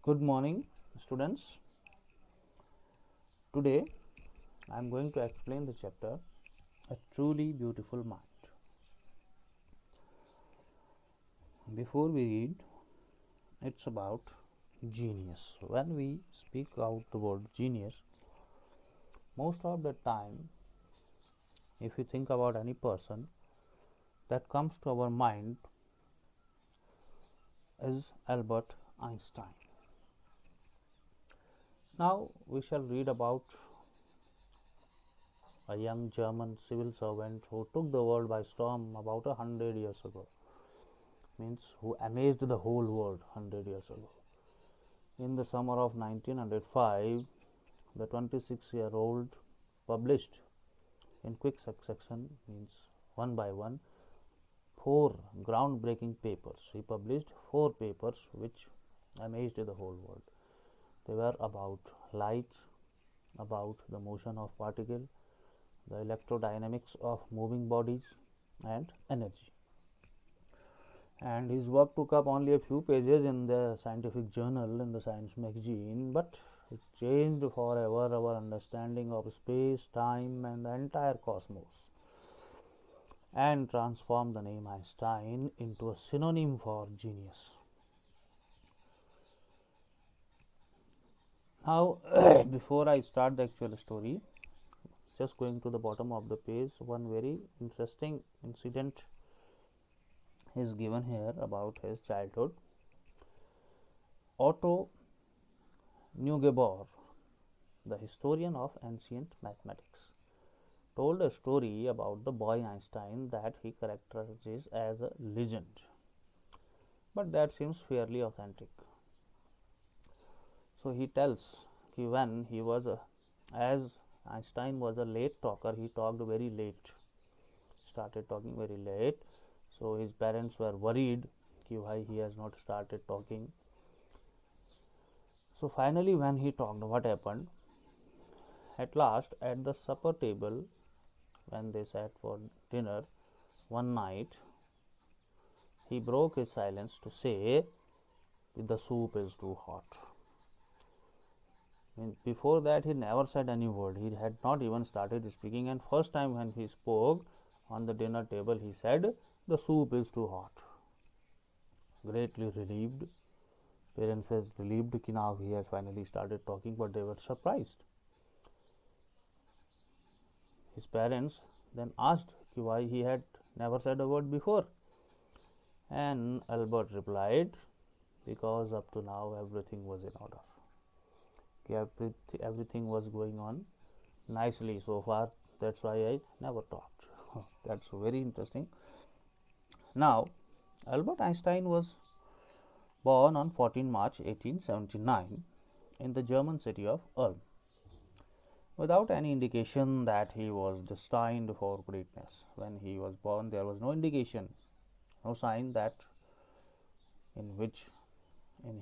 Good morning, students. Today I am going to explain the chapter A Truly Beautiful Mind. Before we read, it's about genius. When we speak out the word genius, most of the time, if you think about any person, that comes to our mind is Albert Einstein. Now we shall read about a young German civil servant who took the world by storm about 100 years ago. Means who amazed the whole world 100 years ago. In the summer of 1905, the 26-year-old published in quick succession, means one by one, 4 groundbreaking papers. He published 4 papers which amazed the whole world. They were about light, about the motion of particle, the electrodynamics of moving bodies, and energy. And his work took up only a few pages in the scientific journal, in the science magazine, but it changed forever our understanding of space, time, and the entire cosmos, and transformed the name Einstein into a synonym for genius. Now, before I start the actual story, just going to the bottom of the page, one very interesting incident is given here about his childhood. Otto Neugebauer, the historian of ancient mathematics, told a story about the boy Einstein that he characterizes as a legend, but that seems fairly authentic. So he tells when he was as Einstein was a late talker, he talked very late, started talking very late. So his parents were worried why he has not started talking. So finally, when he talked, what happened? At last, at the supper table, when they sat for dinner one night, he broke his silence to say, the soup is too hot. Before that, he never said any word. He had not even started speaking, and first time when he spoke on the dinner table, he said, the soup is too hot. Greatly relieved. Parents were relieved that now he has finally started talking, but they were surprised. His parents then asked why he had never said a word before, and Albert replied, because up to now everything was in order. Everything was going on nicely so far, that's why I never talked. That's very interesting. Now, Albert Einstein was born on 14 March 1879 in the German city of Ulm, without any indication that he was destined for greatness. When he was born, there was no indication, no sign that in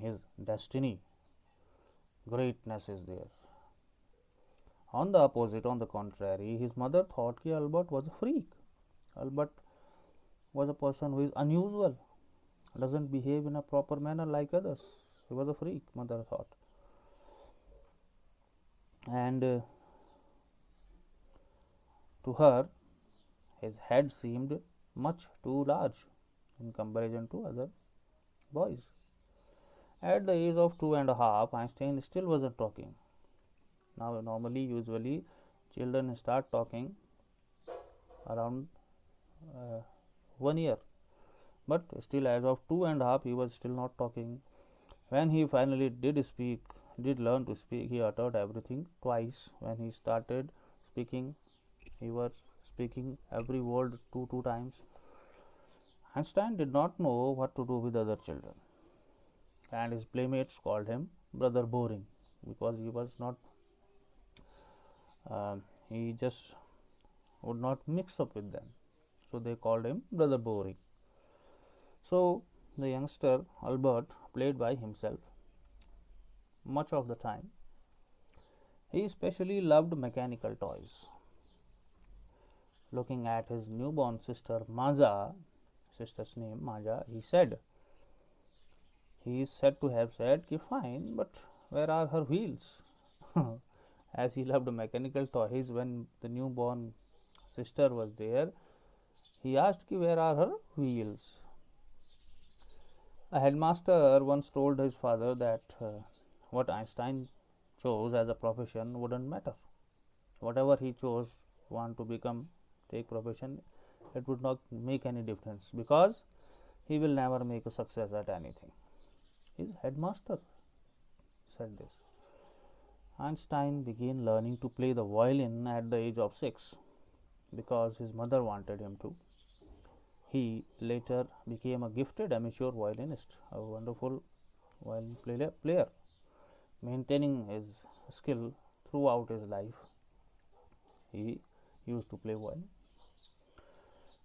his destiny greatness is there. On the contrary, his mother thought Albert was a freak. Albert was a person who is unusual, doesn't behave in a proper manner like others. He was a freak, mother thought. And to her, his head seemed much too large in comparison to other boys. At the age of 2.5, Einstein still wasn't talking. Now, usually, children start talking around 1 year, but still, as of 2.5, he was still not talking. When he finally did learn to speak, he uttered everything twice. When he started speaking, he was speaking every word two times. Einstein did not know what to do with other children, and his playmates called him Brother Boring, because he was not he just would not mix up with them, so they called him Brother Boring. So the youngster Albert played by himself much of the time. He especially loved mechanical toys. Looking at his newborn sister's name Maja, he said, He is said to have said, fine, but where are her wheels? As he loved mechanical toys when the newborn sister was there, he asked, where are her wheels? A headmaster once told his father that what Einstein chose as a profession wouldn't matter. Whatever he chose, want to become, take profession, it would not make any difference because he will never make a success at anything. His headmaster said this. Einstein began learning to play the violin at the age of 6 because his mother wanted him to. He later became a gifted amateur violinist, a wonderful violin player, maintaining his skill throughout his life. He used to play violin.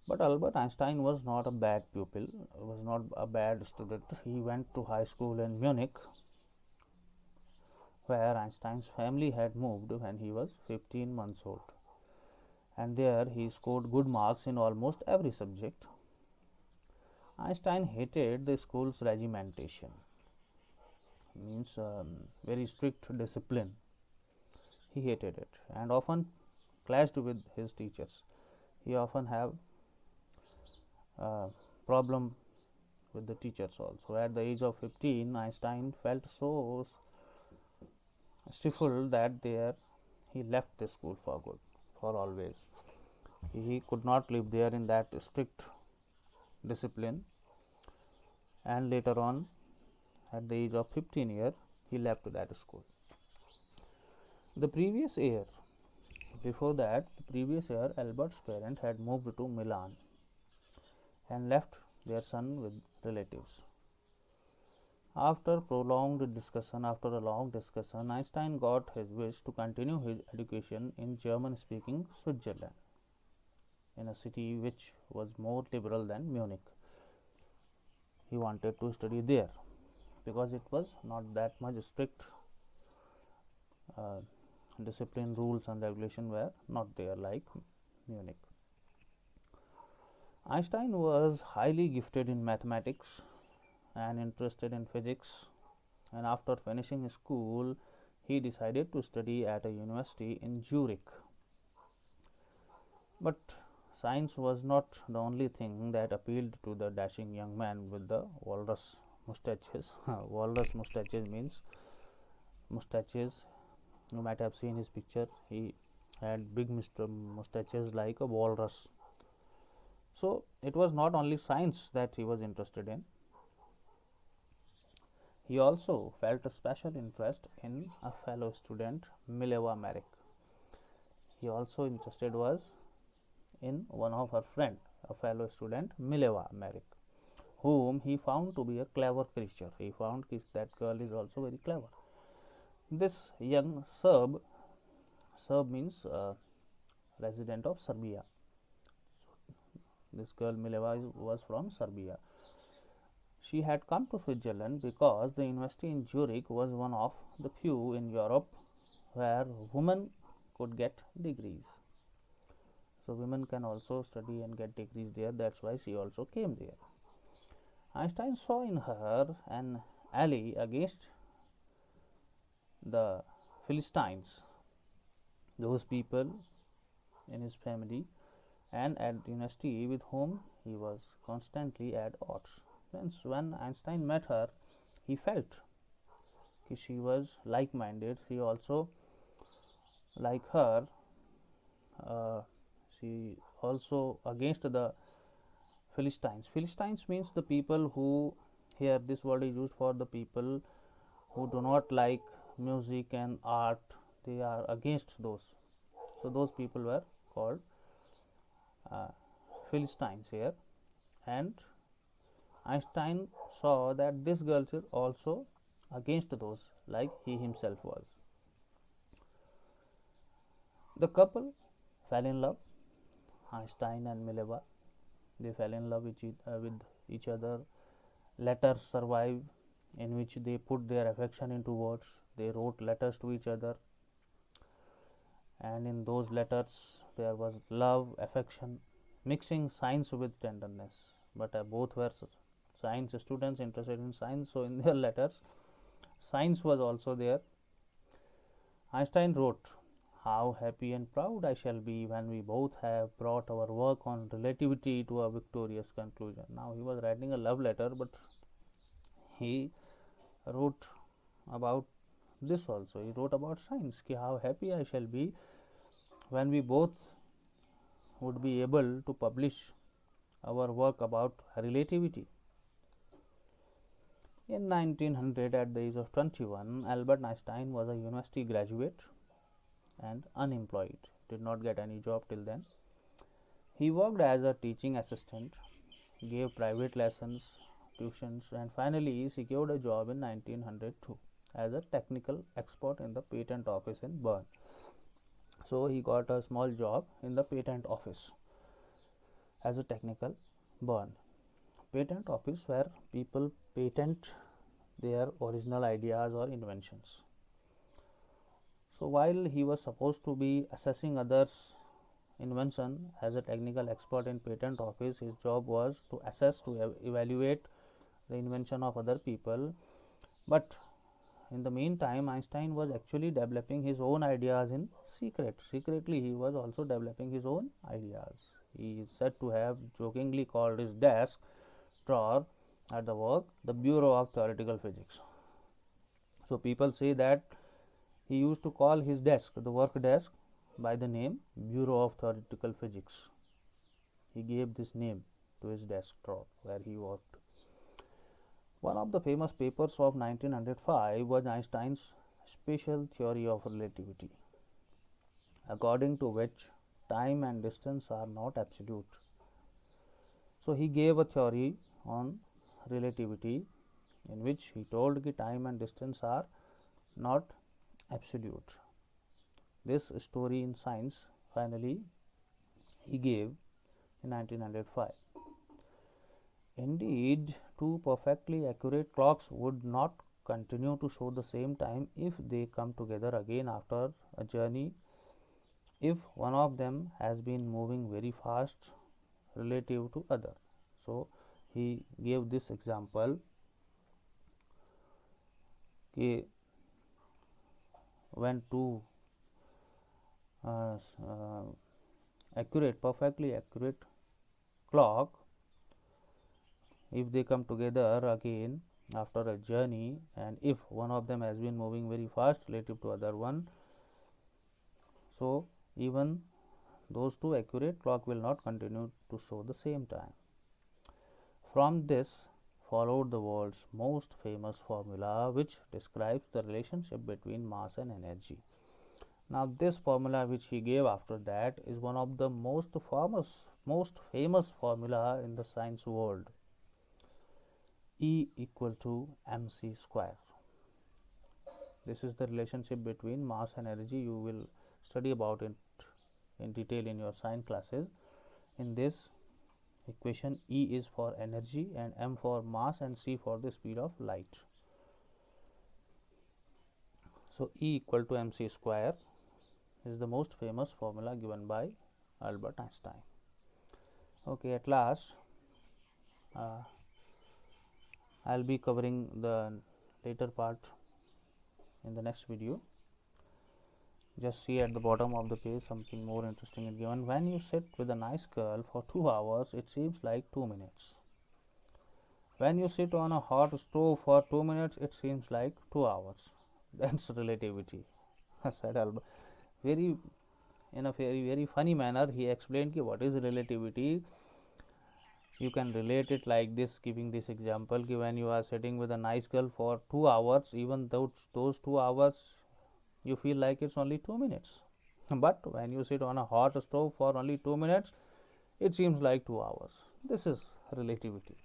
But Albert Einstein was not a bad pupil, was not a bad student. He went to high school in Munich, where Einstein's family had moved when he was 15 months old. And there he scored good marks in almost every subject. Einstein hated the school's regimentation, means very strict discipline. He hated it and often clashed with his teachers. He often have problem with the teachers also. At the age of 15, Einstein felt so stifled that there he left the school for good, for always. He could not live there in that strict discipline, and later on, at the age of 15 years, he left that school. The previous year, before that, the previous year, Albert's parents had moved to Milan and left their son with relatives. After a long discussion, Einstein got his wish to continue his education in German-speaking Switzerland, in a city which was more liberal than Munich. He wanted to study there because it was not that much strict. Discipline, rules and regulation were not there like Munich. Einstein was highly gifted in mathematics and interested in physics, and after finishing school he decided to study at a university in Zurich. But science was not the only thing that appealed to the dashing young man with the walrus mustaches. Walrus mustaches means mustaches. You might have seen his picture. He had big mustaches like a walrus. So it was not only science that he was interested in. He also felt a special interest in a fellow student, Mileva Merrick. He also interested was in one of her friend, a fellow student, Mileva Merrick, whom he found to be a clever creature. He found that girl is also very clever. This young Serb means resident of Serbia. This girl Mileva was from Serbia. She had come to Switzerland because the university in Zurich was one of the few in Europe where women could get degrees. So women can also study and get degrees there. That's why she also came there. Einstein saw in her an ally against the Philistines, those people in his family and at the university with whom he was constantly at odds. Hence, when Einstein met her, he felt she was like-minded. She also, like her, she also against the Philistines. Philistines means the people who, here this word is used for the people who do not like music and art. They are against those. So those people were called Philistines here, and Einstein saw that this girl is also against those like he himself was. The couple fell in love, Einstein and Mileva. They fell in love with each other. Letters survive in which they put their affection into words. They wrote letters to each other, and in those letters there was love, affection, mixing science with tenderness. But both were science students interested in science, so in their letters science was also there. Einstein wrote, "How happy and proud I shall be when we both have brought our work on relativity to a victorious conclusion." Now he was writing a love letter, but he wrote about this also. He wrote about science, ki how happy I shall be when we both would be able to publish our work about relativity. In 1900, at the age of 21, Albert Einstein was a university graduate and unemployed, did not get any job till then. He worked as a teaching assistant, gave private lessons, tuitions, and finally secured a job in 1902 as a technical expert in the patent office in Bern. So he got a small job in the patent office as a technical Bern. Patent office where people patent their original ideas or inventions. So while he was supposed to be assessing others' invention as a technical expert in patent office, his job was to assess, to evaluate the invention of other people. But in the meantime, Einstein was actually developing his own ideas in secret. Secretly, he was also developing his own ideas. He is said to have jokingly called his desk drawer at the work the Bureau of Theoretical Physics. So people say that he used to call his desk, the work desk, by the name Bureau of Theoretical Physics. He gave this name to his desk drawer where he worked. One of the famous papers of 1905 was Einstein's special theory of relativity, according to which time and distance are not absolute. So he gave a theory on relativity in which he told that time and distance are not absolute. This story in science finally he gave in 1905. Indeed, two perfectly accurate clocks would not continue to show the same time if they come together again after a journey if one of them has been moving very fast relative to other. So he gave this example when two perfectly accurate clock, if they come together again after a journey and if one of them has been moving very fast relative to other one, so even those two accurate clock will not continue to show the same time. From this followed the world's most famous formula which describes the relationship between mass and energy. Now this formula which he gave after that is one of the most famous formula in the science world. E equal to mc square. This is the relationship between mass and energy. You will study about it in detail in your science classes. In this equation, E is for energy and m for mass and c for the speed of light. So E equal to mc square is the most famous formula given by Albert Einstein. Okay, at last I'll be covering the later part in the next video. Just see at the bottom of the page something more interesting is given. When you sit with a nice girl for 2 hours, it seems like 2 minutes. When you sit on a hot stove for 2 minutes, it seems like 2 hours. That's relativity, said Albert. In a very funny manner, he explained what is relativity. You can relate it like this, giving this example: when you are sitting with a nice girl for 2 hours, even though those 2 hours you feel like it's only 2 minutes. But when you sit on a hot stove for only 2 minutes, it seems like 2 hours. This is relativity.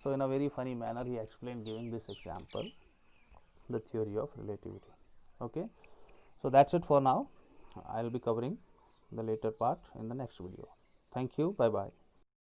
So in a very funny manner, he explained, giving this example, the theory of relativity. Okay, so that's it for now. I'll be covering the later part in the next video. Thank you. Bye bye.